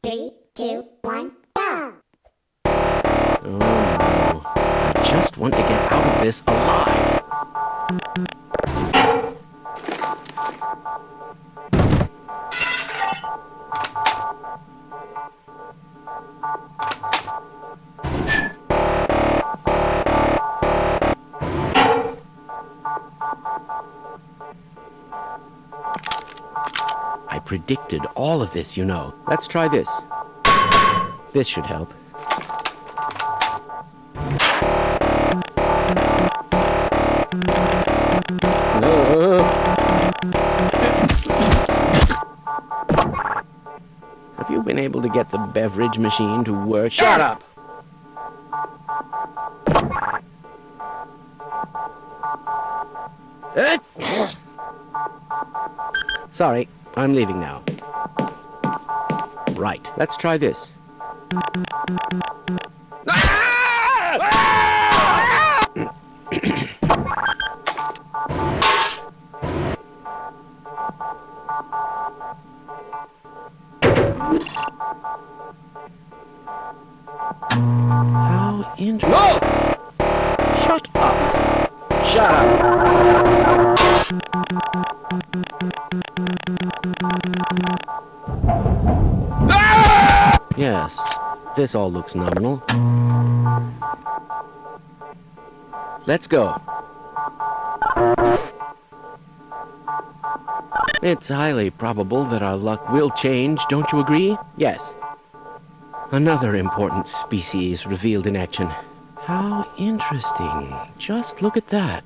3, 2, 1, go! Oh no. I just want to get out of this alive. I predicted all of this, you know. Let's try this. This should help. Have you been able to get the beverage machine to work? Shut up! Sorry, I'm leaving now. Right, let's try this. How interesting. No! Shut up! Shut up! Yes, this all looks nominal. Let's go. It's highly probable that our luck will change, don't you agree? Yes. Another important species revealed in action. How interesting. Just look at that.